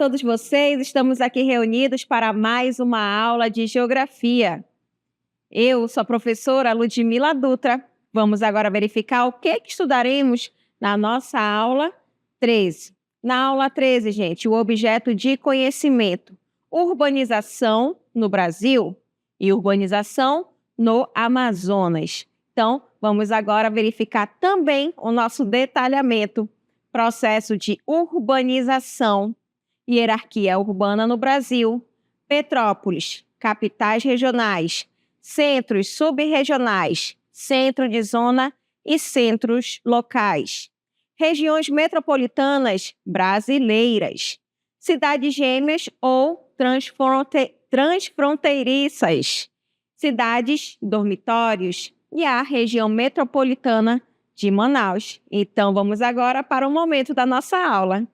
todos vocês, estamos aqui reunidos para mais uma aula de Geografia. Eu sou a professora Ludmila Dutra. Vamos agora verificar o que estudaremos na nossa aula 13. Na aula 13, gente, o objeto de conhecimento: urbanização no Brasil e urbanização no Amazonas. Então, vamos agora verificar também o nosso detalhamento: processo de urbanização, hierarquia urbana no Brasil, metrópoles, capitais regionais, centros subregionais, centro de zona e centros locais, regiões metropolitanas brasileiras, cidades gêmeas ou transfronteiriças, cidades dormitórios e a região metropolitana de Manaus. Então, vamos agora para o momento da nossa aula.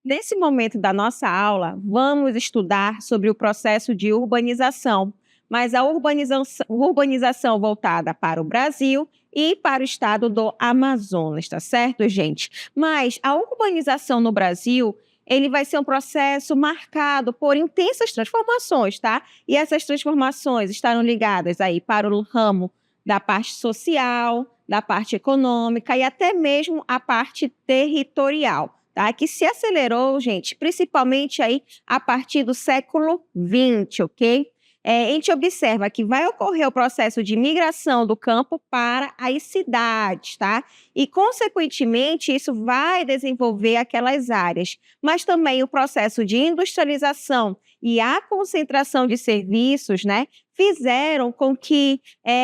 Nesse momento da nossa aula, vamos estudar sobre o processo de urbanização, mas a urbanização voltada para o Brasil e para o estado do Amazonas, tá certo, gente? Mas a urbanização no Brasil, ele vai ser um processo marcado por intensas transformações, tá? E essas transformações estarão ligadas aí para o ramo da parte social, da parte econômica e até mesmo a parte territorial, tá? Que se acelerou, gente, principalmente aí a partir do século XX, ok? A gente observa que vai ocorrer o processo de migração do campo para as cidades, tá? E, consequentemente, isso vai desenvolver aquelas áreas. Mas também o processo de industrialização e a concentração de serviços, né, fizeram com que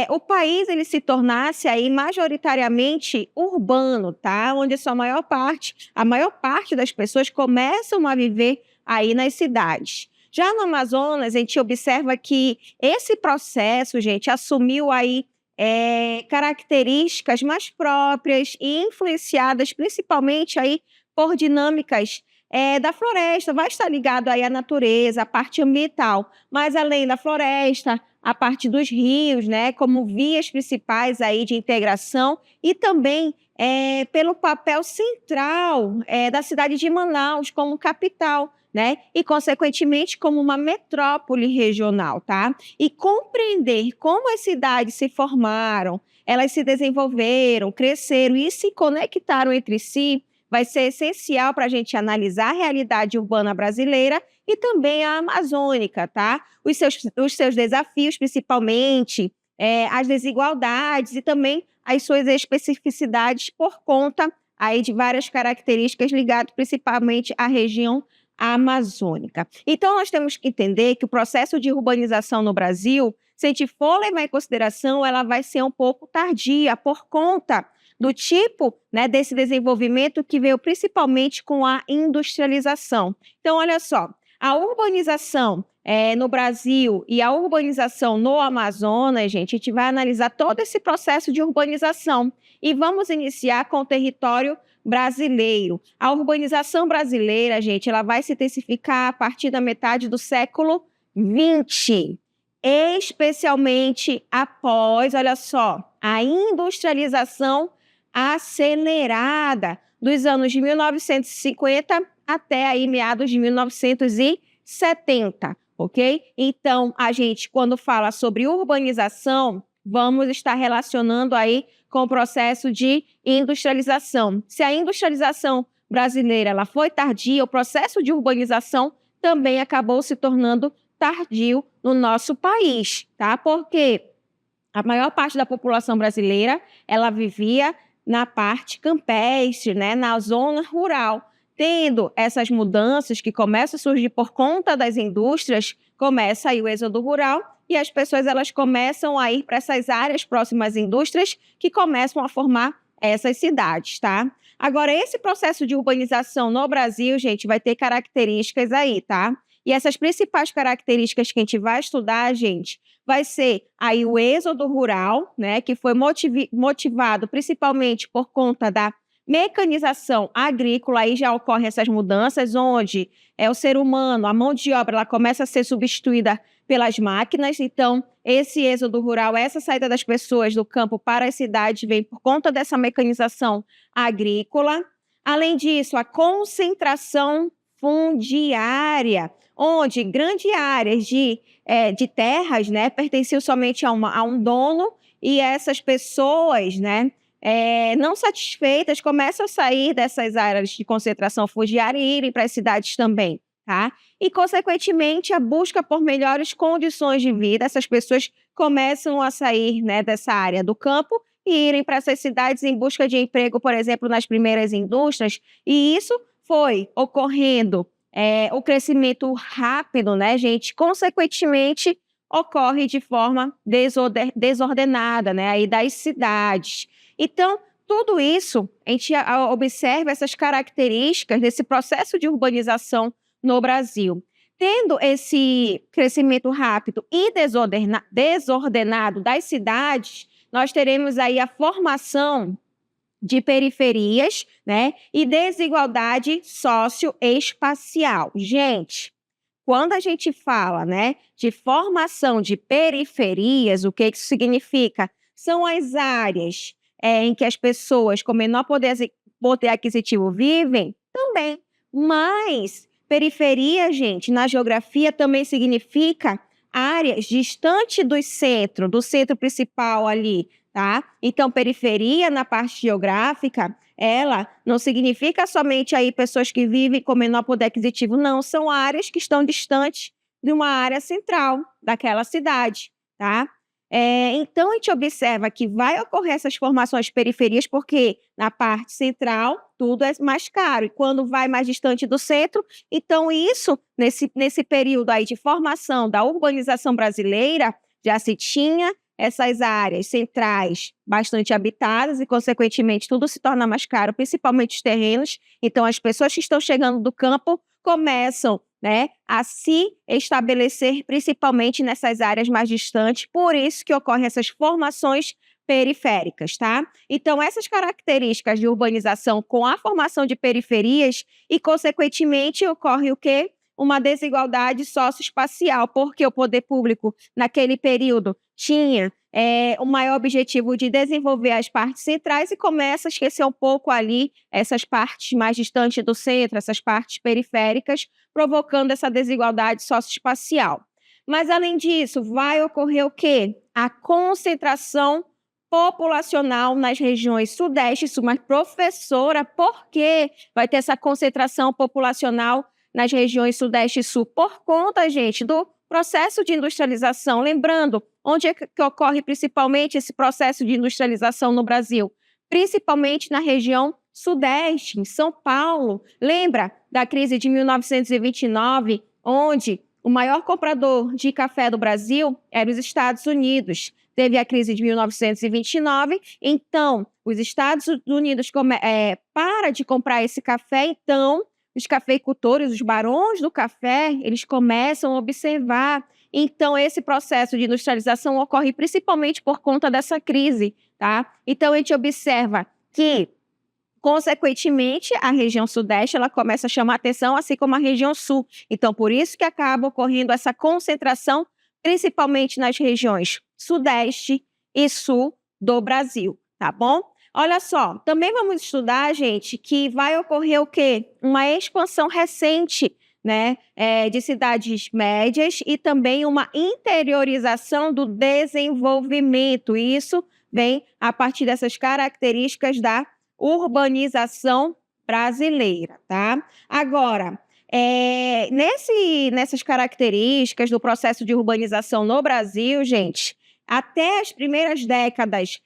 o país ele se tornasse aí majoritariamente urbano, tá? Onde a maior parte das pessoas começam a viver aí nas cidades. Já no Amazonas, a gente observa que esse processo, gente, assumiu aí características mais próprias e influenciadas principalmente aí por dinâmicas da floresta. Vai estar ligado aí à natureza, à parte ambiental, mas além da floresta, a parte dos rios, né, como vias principais aí de integração e também pelo papel central da cidade de Manaus como capital, né? E, consequentemente, como uma metrópole regional, tá? E compreender como as cidades se formaram, elas se desenvolveram, cresceram e se conectaram entre si, vai ser essencial para a gente analisar a realidade urbana brasileira e também a amazônica, tá? Os seus desafios, principalmente, as desigualdades e também as suas especificidades por conta aí de várias características ligadas principalmente à região amazônica. Então, nós temos que entender que o processo de urbanização no Brasil, se a gente for levar em consideração, ela vai ser um pouco tardia por conta do tipo, né, desse desenvolvimento que veio principalmente com a industrialização. Então, olha só, a urbanização no Brasil e a urbanização no Amazonas, gente, a gente vai analisar todo esse processo de urbanização e vamos iniciar com o território brasileiro. A urbanização brasileira, gente, ela vai se intensificar a partir da metade do século XX, especialmente após, olha só, a industrialização acelerada dos anos de 1950 até aí meados de 1970, ok? Então, a gente, quando fala sobre urbanização, vamos estar relacionando aí com o processo de industrialização. Se a industrialização brasileira ela foi tardia, o processo de urbanização também acabou se tornando tardio no nosso país, tá? Porque a maior parte da população brasileira ela vivia na parte campestre, né? Na zona rural. Tendo essas mudanças que começam a surgir por conta das indústrias, começa aí o êxodo rural e as pessoas elas começam a ir para essas áreas próximas às indústrias que começam a formar essas cidades, tá? Agora, esse processo de urbanização no Brasil, gente, vai ter características aí, tá? E essas principais características que a gente vai estudar, gente, vai ser aí o êxodo rural, né, que foi motivado principalmente por conta da Mecanização agrícola, aí já ocorrem essas mudanças, onde o ser humano, a mão de obra, ela começa a ser substituída pelas máquinas. Então, esse êxodo rural, essa saída das pessoas do campo para as cidades, vem por conta dessa mecanização agrícola. Além disso, a concentração fundiária, onde grandes áreas de terras, né, pertenciam somente a um dono, e essas pessoas, né, não satisfeitas, começam a sair dessas áreas de concentração fundiária e irem para as cidades também, tá? E, consequentemente, a busca por melhores condições de vida, essas pessoas começam a sair, né, dessa área do campo e irem para essas cidades em busca de emprego, por exemplo, nas primeiras indústrias, e isso foi ocorrendo, o crescimento rápido, né, gente, consequentemente, ocorre de forma desordenada, né, aí das cidades. Então, tudo isso, a gente observa essas características desse processo de urbanização no Brasil. Tendo esse crescimento rápido e desordenado das cidades, nós teremos aí a formação de periferias, né, e desigualdade socioespacial. Gente, quando a gente fala, né, de formação de periferias, o que isso significa? São as áreas em que as pessoas com menor poder aquisitivo vivem também. Mas periferia, gente, na geografia também significa áreas distantes do centro principal ali, tá? Então, periferia na parte geográfica, ela não significa somente aí pessoas que vivem com menor poder aquisitivo, não, são áreas que estão distantes de uma área central daquela cidade, tá? Então, a gente observa que vai ocorrer essas formações de periferias, porque na parte central tudo é mais caro, e quando vai mais distante do centro, então isso, nesse período aí de formação da urbanização brasileira, já se tinha essas áreas centrais bastante habitadas e, consequentemente, tudo se torna mais caro, principalmente os terrenos. Então, as pessoas que estão chegando do campo começam, né, a se estabelecer principalmente nessas áreas mais distantes, por isso que ocorrem essas formações periféricas, tá? Então, essas características de urbanização com a formação de periferias e, consequentemente, ocorre o quê? Uma desigualdade socioespacial, porque o poder público, naquele período, tinha o maior objetivo de desenvolver as partes centrais e começa a esquecer um pouco ali essas partes mais distantes do centro, essas partes periféricas, provocando essa desigualdade socioespacial. Mas, além disso, vai ocorrer o quê? A concentração populacional nas regiões sudeste e sul. Mas, professora, por que vai ter essa concentração populacional nas regiões sudeste e sul? Por conta, gente, do processo de industrialização. Lembrando, onde é que ocorre principalmente esse processo de industrialização no Brasil? Principalmente na região sudeste, em São Paulo. Lembra da crise de 1929, onde o maior comprador de café do Brasil era os Estados Unidos. Teve a crise de 1929, então os Estados Unidos para de comprar esse café, então os cafeicultores, os barões do café, eles começam a observar. Então, esse processo de industrialização ocorre principalmente por conta dessa crise, tá? Então, a gente observa que, consequentemente, a região sudeste ela começa a chamar atenção, assim como a região sul. Então, por isso que acaba ocorrendo essa concentração, principalmente nas regiões sudeste e sul do Brasil, tá bom? Olha só, também vamos estudar, gente, que vai ocorrer o quê? Uma expansão recente, né, de cidades médias e também uma interiorização do desenvolvimento. E isso vem a partir dessas características da urbanização brasileira, tá? Agora, nessas características do processo de urbanização no Brasil, gente, até as primeiras décadas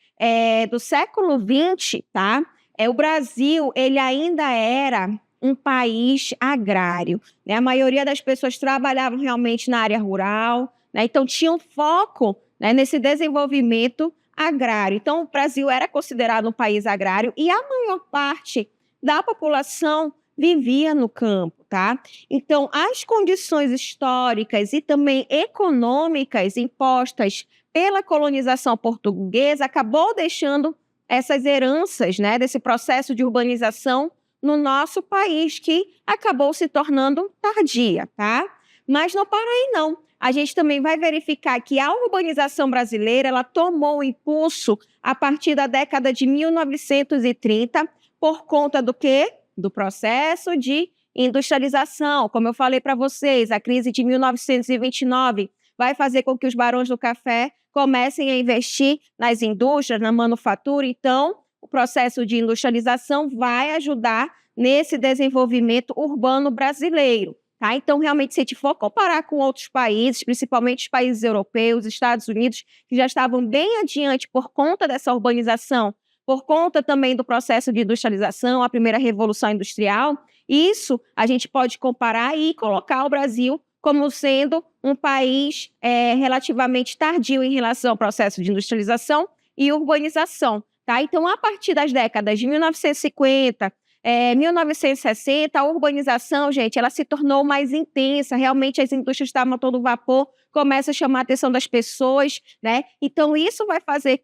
do século XX, tá? O Brasil, ele ainda era um país agrário, né? A maioria das pessoas trabalhavam realmente na área rural, né? Então tinha um foco, né, nesse desenvolvimento agrário. Então o Brasil era considerado um país agrário e a maior parte da população vivia no campo, tá? Então as condições históricas e também econômicas impostas pela colonização portuguesa acabou deixando essas heranças, né, desse processo de urbanização no nosso país, que acabou se tornando tardia, tá? Mas não para aí, não. A gente também vai verificar que a urbanização brasileira, ela tomou impulso a partir da década de 1930, por conta do quê? Do processo de industrialização. Como eu falei para vocês, a crise de 1929 vai fazer com que os barões do café comecem a investir nas indústrias, na manufatura. Então, o processo de industrialização vai ajudar nesse desenvolvimento urbano brasileiro. Tá? Então, realmente, se a gente for comparar com outros países, principalmente os países europeus, Estados Unidos, que já estavam bem adiante por conta dessa urbanização, por conta também do processo de industrialização, a primeira revolução industrial, isso a gente pode comparar e colocar o Brasil como sendo um país relativamente tardio em relação ao processo de industrialização e urbanização. Tá? Então, a partir das décadas de 1950, 1960, a urbanização, gente, ela se tornou mais intensa, realmente as indústrias estavam a todo vapor, começa a chamar a atenção das pessoas, né? Então, isso vai fazer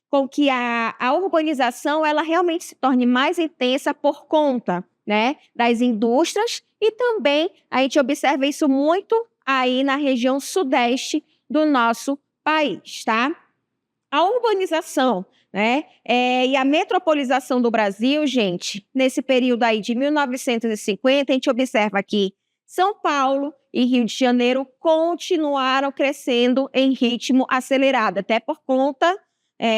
com que a urbanização, ela realmente se torne mais intensa por conta, né, das indústrias, e também a gente observa isso muito aí na região sudeste do nosso país, tá? A urbanização, né, e a metropolização do Brasil, gente, nesse período aí de 1950, a gente observa que São Paulo e Rio de Janeiro continuaram crescendo em ritmo acelerado, até por conta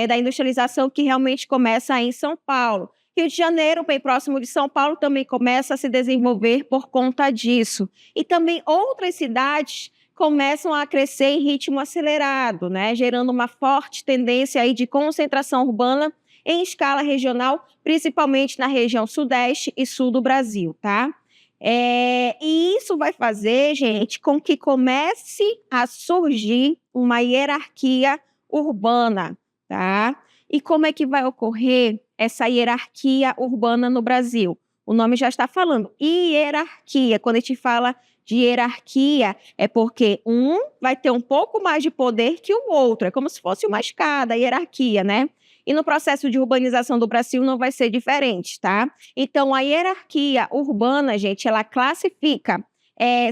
da industrialização que realmente começa aí em São Paulo. Rio de Janeiro, bem próximo de São Paulo, também começa a se desenvolver por conta disso. E também outras cidades começam a crescer em ritmo acelerado, né, gerando uma forte tendência aí de concentração urbana em escala regional, principalmente na região sudeste e sul do Brasil, tá? E isso vai fazer, gente, com que comece a surgir uma hierarquia urbana, tá? E como é que vai ocorrer essa hierarquia urbana no Brasil? O nome já está falando, hierarquia. Quando a gente fala de hierarquia, é porque um vai ter um pouco mais de poder que o outro. É como se fosse uma escada, hierarquia, né? E no processo de urbanização do Brasil não vai ser diferente, tá? Então, a hierarquia urbana, gente, ela classifica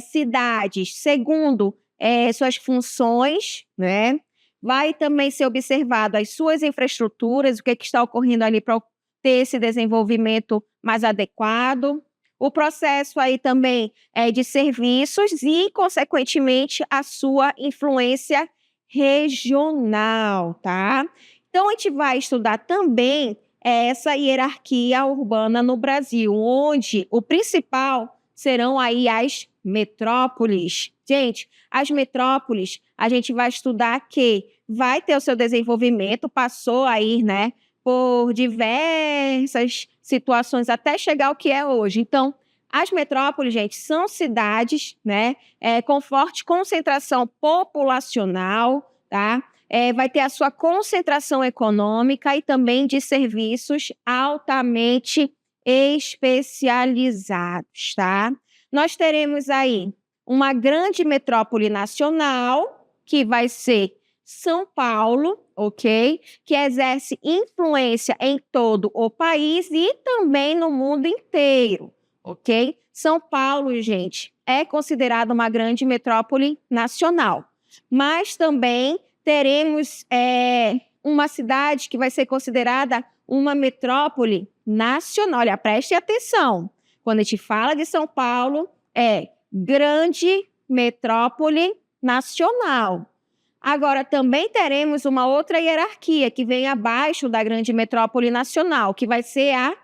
cidades segundo suas funções, né? Vai também ser observado as suas infraestruturas, o que está ocorrendo ali para ter esse desenvolvimento mais adequado. O processo aí também de serviços e, consequentemente, a sua influência regional, tá? Então, a gente vai estudar também essa hierarquia urbana no Brasil, onde o principal serão aí as metrópoles. Gente, as metrópoles, a gente vai estudar que vai ter o seu desenvolvimento, passou aí, né, por diversas situações até chegar ao que é hoje. Então, as metrópoles, gente, são cidades, né, com forte concentração populacional, tá? Vai ter a sua concentração econômica e também de serviços altamente especializados, tá? Nós teremos aí uma grande metrópole nacional, que vai ser São Paulo, ok? Que exerce influência em todo o país e também no mundo inteiro, ok? São Paulo, gente, é considerada uma grande metrópole nacional, mas também teremos uma cidade que vai ser considerada uma metrópole nacional. Olha, preste atenção. Quando a gente fala de São Paulo, é grande metrópole nacional. Agora, também teremos uma outra hierarquia que vem abaixo da grande metrópole nacional, que vai ser a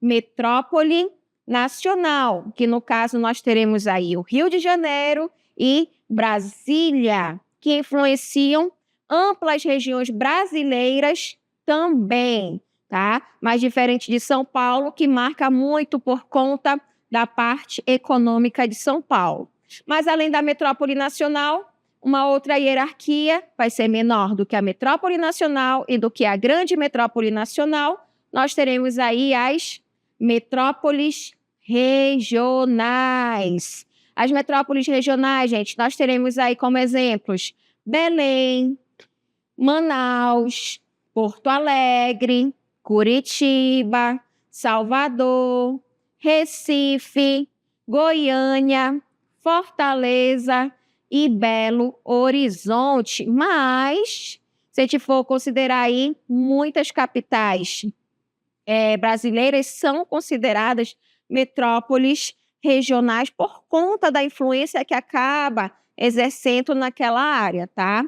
metrópole nacional, que no caso nós teremos aí o Rio de Janeiro e Brasília, que influenciam amplas regiões brasileiras também, tá? Mas diferente de São Paulo, que marca muito por conta da parte econômica de São Paulo. Mas além da metrópole nacional, uma outra hierarquia vai ser menor do que a metrópole nacional e do que a grande metrópole nacional. Nós teremos aí as metrópoles regionais. As metrópoles regionais, gente, nós teremos aí como exemplos Belém, Manaus, Porto Alegre, Curitiba, Salvador, Recife, Goiânia, Fortaleza e Belo Horizonte. Mas, se a gente for considerar aí, muitas capitais brasileiras são consideradas metrópoles regionais por conta da influência que acaba exercendo naquela área, tá?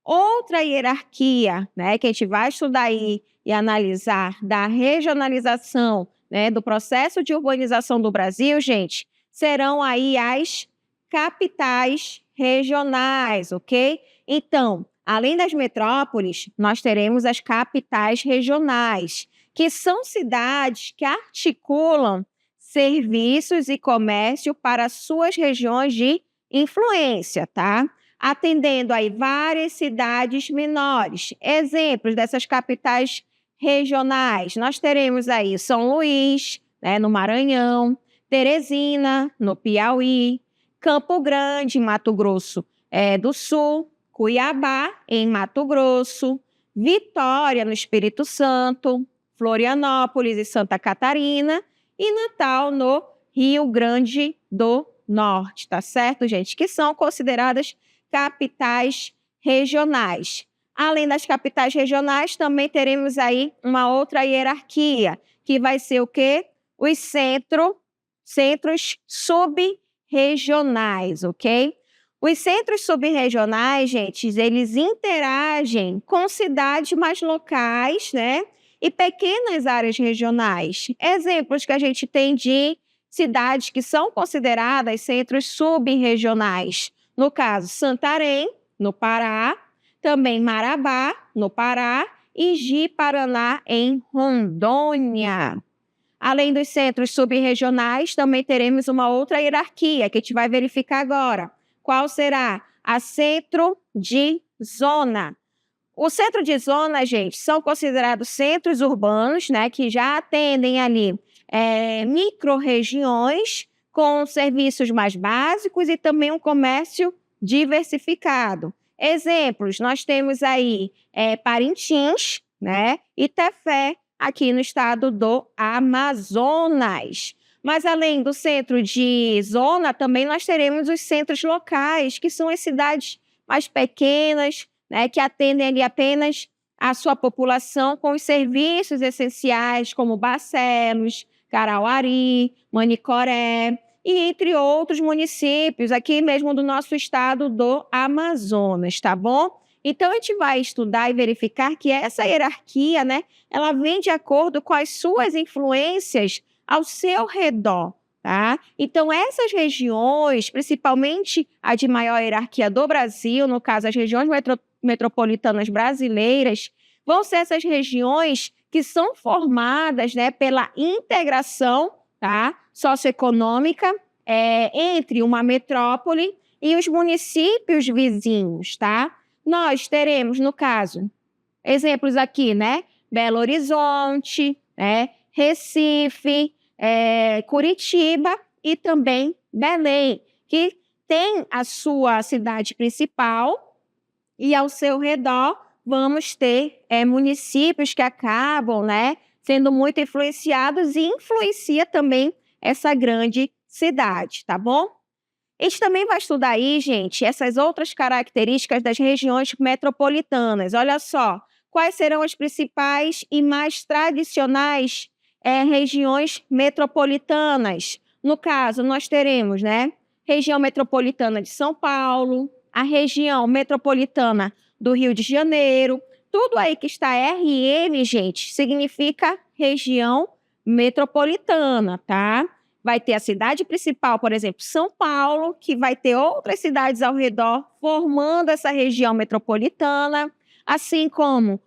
Outra hierarquia, né, que a gente vai estudar aí e analisar da regionalização, né, do processo de urbanização do Brasil, gente, serão aí as capitais regionais, ok? Então, além das metrópoles, nós teremos as capitais regionais, que são cidades que articulam serviços e comércio para suas regiões de influência, tá? Atendendo aí várias cidades menores. Exemplos dessas capitais regionais, nós teremos aí São Luís, né, no Maranhão, Teresina, no Piauí, Campo Grande, em Mato Grosso do Sul, Cuiabá, em Mato Grosso, Vitória, no Espírito Santo, Florianópolis e Santa Catarina, e Natal, no Rio Grande do Norte, tá certo, gente? Que são consideradas capitais regionais. Além das capitais regionais, também teremos aí uma outra hierarquia, que vai ser o quê? Os centros sub-regionais, ok? Os centros sub-regionais, gente, eles interagem com cidades mais locais, né? E pequenas áreas regionais. Exemplos que a gente tem de cidades que são consideradas centros sub-regionais. No caso, Santarém, no Pará, também Marabá, no Pará, e Ji-Paraná, em Rondônia. Além dos centros sub-regionais, também teremos uma outra hierarquia que a gente vai verificar agora. Qual será? A centro de zona. O centro de zona, gente, são considerados centros urbanos, né, que já atendem ali micro-regiões com serviços mais básicos e também um comércio diversificado. Exemplos, nós temos aí Parintins, né, e Tefé, aqui no estado do Amazonas. Mas além do centro de zona, também nós teremos os centros locais, que são as cidades mais pequenas, né, que atendem ali apenas a sua população com os serviços essenciais, como Barcelos, Carauari, Manicoré, e entre outros municípios aqui mesmo do nosso estado do Amazonas, tá bom? Então, a gente vai estudar e verificar que essa hierarquia, né, ela vem de acordo com as suas influências ao seu redor, tá? Então, essas regiões, principalmente a de maior hierarquia do Brasil, no caso, as regiões metropolitanas brasileiras, vão ser essas regiões que são formadas, né, pela integração, tá, socioeconômica entre uma metrópole e os municípios vizinhos, tá? Nós teremos, no caso, exemplos aqui, né? Belo Horizonte, né? Recife, Curitiba e também Belém, que tem a sua cidade principal e ao seu redor vamos ter municípios que acabam, né, sendo muito influenciados e influencia também essa grande cidade, tá bom? A gente também vai estudar aí, gente, essas outras características das regiões metropolitanas. Olha só, quais serão as principais e mais tradicionais regiões metropolitanas? No caso, nós teremos, né, região metropolitana de São Paulo, a região metropolitana do Rio de Janeiro. Tudo aí que está RM, gente, significa região metropolitana, tá? Vai ter a cidade principal, por exemplo, São Paulo, que vai ter outras cidades ao redor formando essa região metropolitana, assim como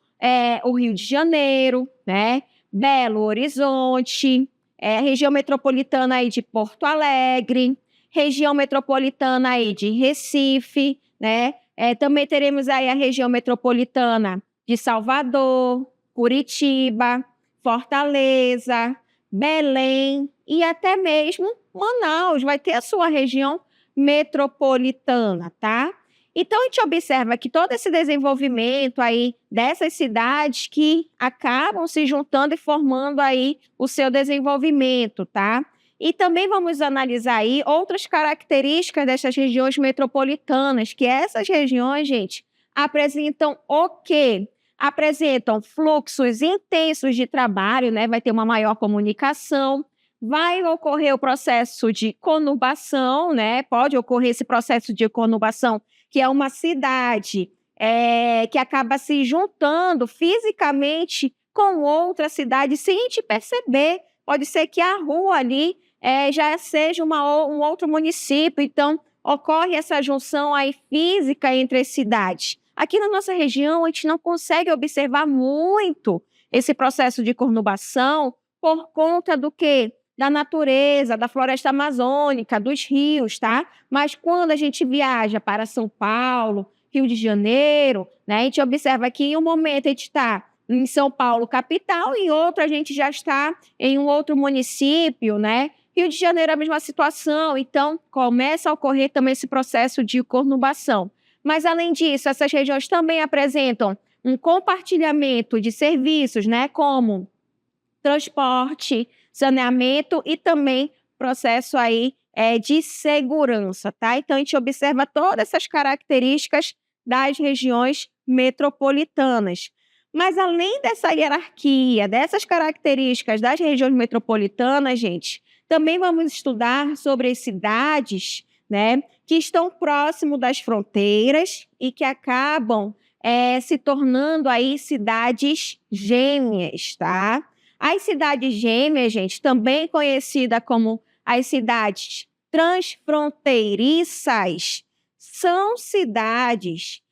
o Rio de Janeiro, né? Belo Horizonte, região metropolitana aí de Porto Alegre, região metropolitana aí de Recife, né? Também teremos aí a região metropolitana de Salvador, Curitiba, Fortaleza, Belém e até mesmo Manaus vai ter a sua região metropolitana, tá? Então, a gente observa que todo esse desenvolvimento aí dessas cidades que acabam se juntando e formando aí o seu desenvolvimento, tá? E também vamos analisar aí outras características dessas regiões metropolitanas, que essas regiões, gente, apresentam o quê? Apresentam fluxos intensos de trabalho, né? Vai ter uma maior comunicação, vai ocorrer o processo de conurbação, né? Pode ocorrer esse processo de conurbação, que é uma cidade que acaba se juntando fisicamente com outra cidade sem a gente perceber. Pode ser que a rua ali já seja um outro município, então ocorre essa junção aí física entre as cidades. Aqui na nossa região, a gente não consegue observar muito esse processo de conurbação por conta do quê? Da natureza, da floresta amazônica, dos rios, tá? Mas quando a gente viaja para São Paulo, Rio de Janeiro, né, a gente observa que em um momento a gente está em São Paulo, capital, e em outro a gente já está em um outro município, né? Rio de Janeiro é a mesma situação, então começa a ocorrer também esse processo de conurbação. Mas, além disso, essas regiões também apresentam um compartilhamento de serviços, né, como transporte, saneamento e também processo aí de segurança, tá? Então, a gente observa todas essas características das regiões metropolitanas. Mas, além dessa hierarquia, dessas características das regiões metropolitanas, gente, também vamos estudar sobre as cidades, né, que estão próximo das fronteiras e que acabam se tornando aí cidades gêmeas, tá? As cidades gêmeas, gente, também conhecida como as cidades transfronteiriças, são cidades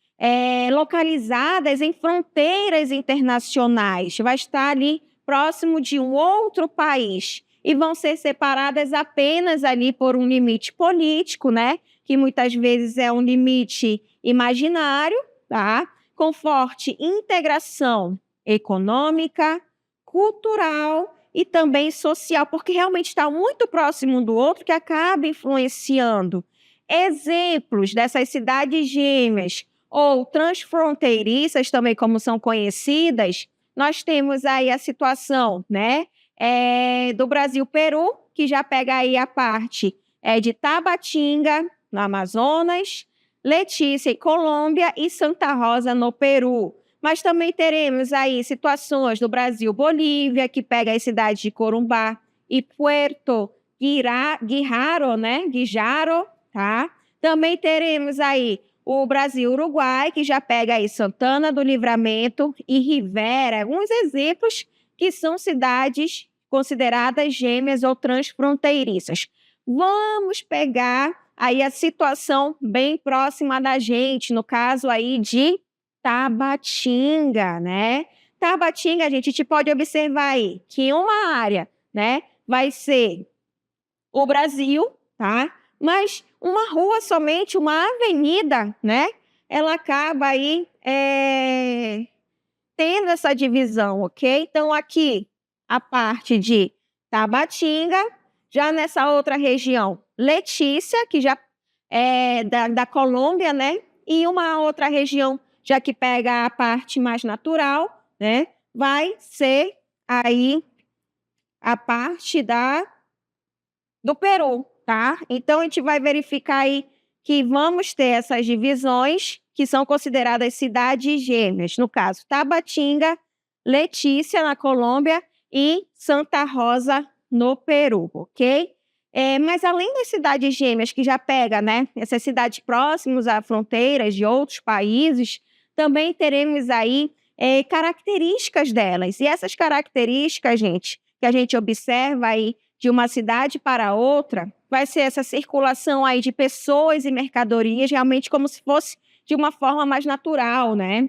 localizadas em fronteiras internacionais, vai estar ali próximo de um outro país e vão ser separadas apenas ali por um limite político, né? Que muitas vezes é um limite imaginário, tá? Com forte integração econômica, cultural e também social, porque realmente está muito próximo um do outro, que acaba influenciando. Exemplos dessas cidades gêmeas ou transfronteiriças, também como são conhecidas, nós temos aí a situação, né, do Brasil-Peru, que já pega aí a parte de Tabatinga, no Amazonas, Letícia, em Colômbia, e Santa Rosa, no Peru. Mas também teremos aí situações do Brasil-Bolívia, que pega as cidades de Corumbá e Puerto Guijarro, né? Guijarro, tá? Também teremos aí o Brasil-Uruguai, que já pega aí Santana do Livramento e Rivera, alguns exemplos que são cidades consideradas gêmeas ou transfronteiriças. Vamos pegar aí a situação bem próxima da gente, no caso aí de Tabatinga, né? Tabatinga, a gente pode observar aí que uma área, né, vai ser o Brasil, tá? Mas uma rua somente, uma avenida, né? Ela acaba aí tendo essa divisão, ok? Então, aqui, a parte de Tabatinga, já nessa outra região, Letícia, que já é da Colômbia, né? E uma outra região, já que pega a parte mais natural, né? Vai ser aí a parte do Peru, tá? Então, a gente vai verificar aí que vamos ter essas divisões, que são consideradas cidades gêmeas. No caso, Tabatinga, Letícia, na Colômbia, e Santa Rosa, no Peru, ok? Mas além das cidades gêmeas, que já pega, né, essas cidades próximas a fronteiras de outros países, também teremos aí características delas. E essas características, gente, que a gente observa aí de uma cidade para outra, vai ser essa circulação aí de pessoas e mercadorias, realmente como se fosse de uma forma mais natural, né?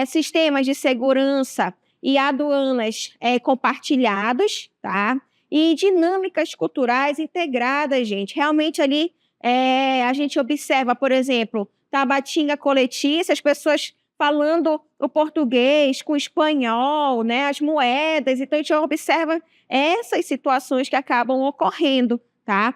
Sistemas de segurança e aduanas compartilhados, tá? E dinâmicas culturais integradas, gente. Realmente ali a gente observa, por exemplo, Tabatinga coletícia, as pessoas falando o português com o espanhol, né? As moedas. Então, a gente observa essas situações que acabam ocorrendo, tá?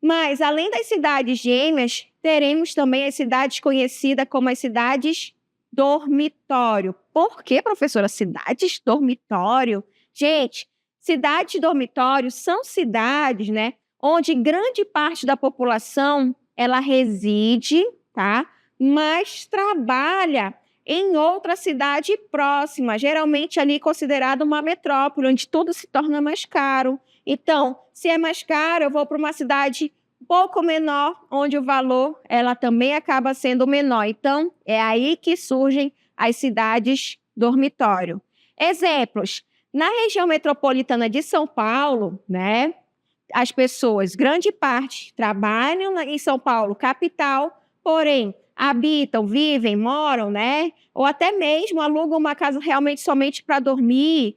Mas, além das cidades gêmeas, teremos também as cidades conhecidas como as cidades dormitório. Por que, professora, cidades dormitório? Gente, cidades dormitório são cidades, né, onde grande parte da população ela reside, tá? Mas trabalha em outra cidade próxima, geralmente ali considerada uma metrópole, onde tudo se torna mais caro. Então, se é mais caro, eu vou para uma cidade um pouco menor, onde o valor ela também acaba sendo menor. Então, é aí que surgem as cidades dormitório. Exemplos: na região metropolitana de São Paulo, né, as pessoas, grande parte, trabalham em São Paulo, capital, porém habitam, vivem, moram, né? Ou até mesmo alugam uma casa realmente somente para dormir,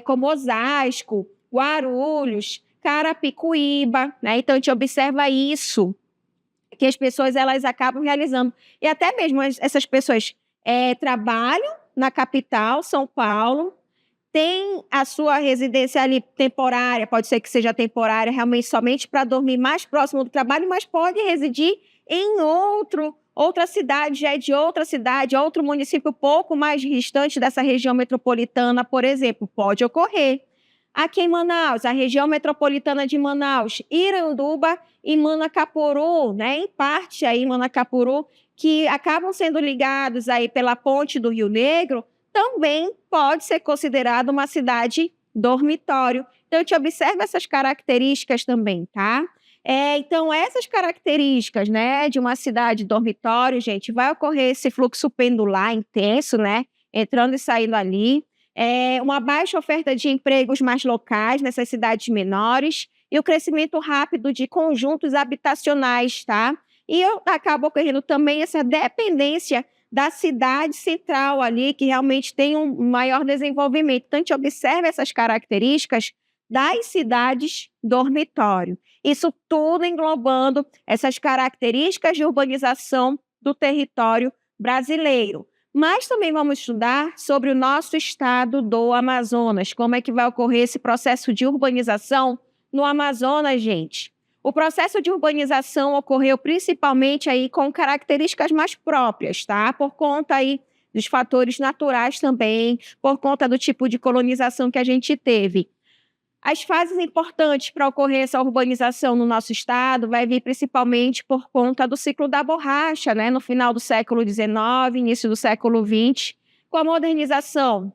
como Osasco, Guarulhos, Carapicuíba, né? Então a gente observa isso, que as pessoas elas acabam realizando. E até mesmo essas pessoas trabalham na capital, São Paulo, tem a sua residência ali temporária, pode ser que seja temporária, realmente somente para dormir mais próximo do trabalho, mas pode residir em outra cidade, já é de outra cidade, outro município pouco mais distante dessa região metropolitana, por exemplo, pode ocorrer. Aqui em Manaus, a região metropolitana de Manaus, Iranduba e Manacapuru, né, em parte aí Manacapuru, que acabam sendo ligados aí pela ponte do Rio Negro, também pode ser considerado uma cidade dormitório. Então, a gente observa essas características também, tá? Então, essas características, né, de uma cidade dormitório, gente, vai ocorrer esse fluxo pendular intenso, né, entrando e saindo ali, uma baixa oferta de empregos mais locais nessas cidades menores e o crescimento rápido de conjuntos habitacionais, tá? E acaba ocorrendo também essa dependência da cidade central ali, que realmente tem um maior desenvolvimento. Então, a gente observa essas características das cidades dormitório. Isso tudo englobando essas características de urbanização do território brasileiro. Mas também vamos estudar sobre o nosso estado do Amazonas, como é que vai ocorrer esse processo de urbanização no Amazonas, gente. O processo de urbanização ocorreu principalmente aí com características mais próprias, tá? Por conta aí dos fatores naturais também, por conta do tipo de colonização que a gente teve. As fases importantes para ocorrer essa urbanização no nosso estado vai vir principalmente por conta do ciclo da borracha, né? No final do século XIX, início do século XX, com a modernização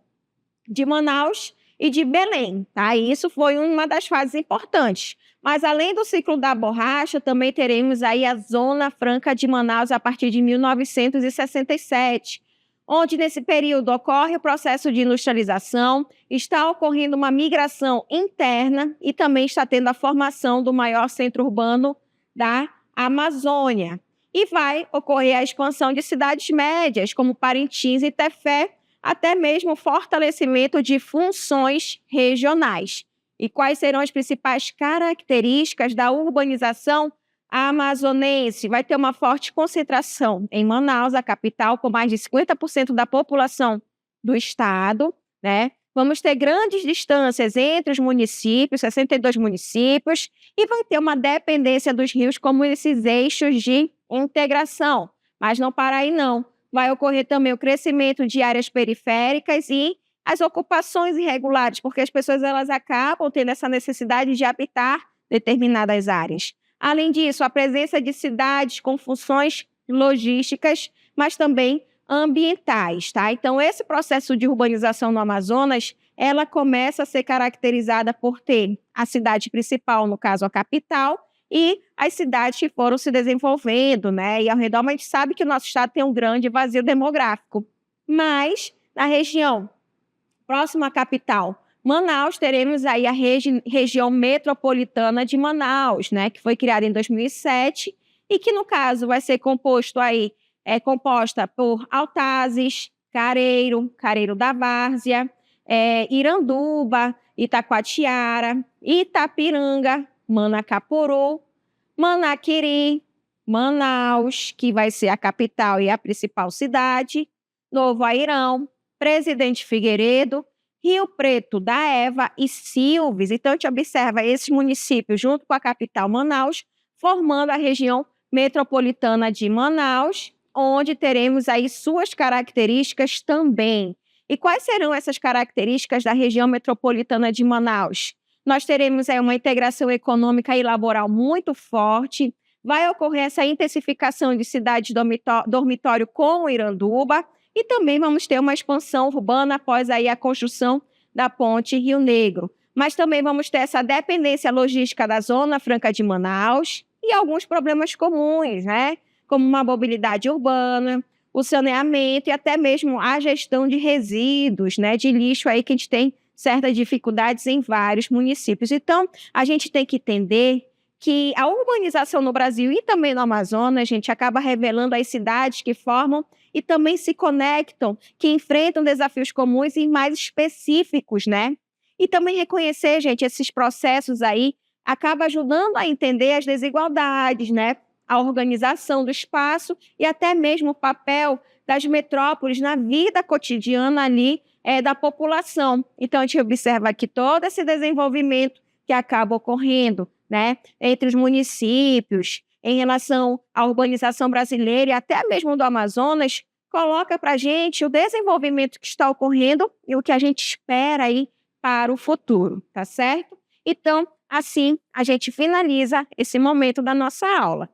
de Manaus e de Belém, tá? E isso foi uma das fases importantes. Mas além do ciclo da borracha, também teremos aí a Zona Franca de Manaus a partir de 1967, onde nesse período ocorre o processo de industrialização, está ocorrendo uma migração interna e também está tendo a formação do maior centro urbano da Amazônia. E vai ocorrer a expansão de cidades médias, como Parintins e Tefé, até mesmo o fortalecimento de funções regionais. E quais serão as principais características da urbanização amazonense? Vai ter uma forte concentração em Manaus, a capital, com mais de 50% da população do estado, né? Vamos ter grandes distâncias entre os municípios, 62 municípios, e vai ter uma dependência dos rios como esses eixos de integração. Mas não para aí, não. Vai ocorrer também o crescimento de áreas periféricas e as ocupações irregulares, porque as pessoas elas acabam tendo essa necessidade de habitar determinadas áreas. Além disso, a presença de cidades com funções logísticas, mas também ambientais, tá? Então, esse processo de urbanização no Amazonas, ela começa a ser caracterizada por ter a cidade principal, no caso a capital, e as cidades que foram se desenvolvendo, né? E ao redor, mas a gente sabe que o nosso estado tem um grande vazio demográfico. Mas, na região próxima à capital, Manaus, teremos aí a região metropolitana de Manaus, né? Que foi criada em 2007 e que, no caso, vai ser composta por Altazes, Careiro, Careiro da Várzea, Iranduba, Itacoatiara, Itapiranga, Manacapuru, Manaquiri, Manaus, que vai ser a capital e a principal cidade, Novo Airão, Presidente Figueiredo, Rio Preto da Eva e Silves. Então, a gente observa esses municípios junto com a capital Manaus, formando a região metropolitana de Manaus, onde teremos aí suas características também. E quais serão essas características da região metropolitana de Manaus? Nós teremos aí uma integração econômica e laboral muito forte, vai ocorrer essa intensificação de cidades dormitório com Iranduba, e também vamos ter uma expansão urbana após aí a construção da ponte Rio Negro. Mas também vamos ter essa dependência logística da Zona Franca de Manaus e alguns problemas comuns, né? Como uma mobilidade urbana, o saneamento e até mesmo a gestão de resíduos, né? De lixo aí que a gente tem certas dificuldades em vários municípios. Então, a gente tem que entender que a urbanização no Brasil e também no Amazonas, a gente acaba revelando as cidades que formam e também se conectam, que enfrentam desafios comuns e mais específicos, né? E também reconhecer, gente, esses processos aí acaba ajudando a entender as desigualdades, né? A organização do espaço e até mesmo o papel das metrópoles na vida cotidiana ali da população. Então, a gente observa aqui todo esse desenvolvimento que acaba ocorrendo, né, entre os municípios, em relação à urbanização brasileira e até mesmo do Amazonas, coloca para a gente o desenvolvimento que está ocorrendo e o que a gente espera aí para o futuro, tá certo? Então, assim, a gente finaliza esse momento da nossa aula.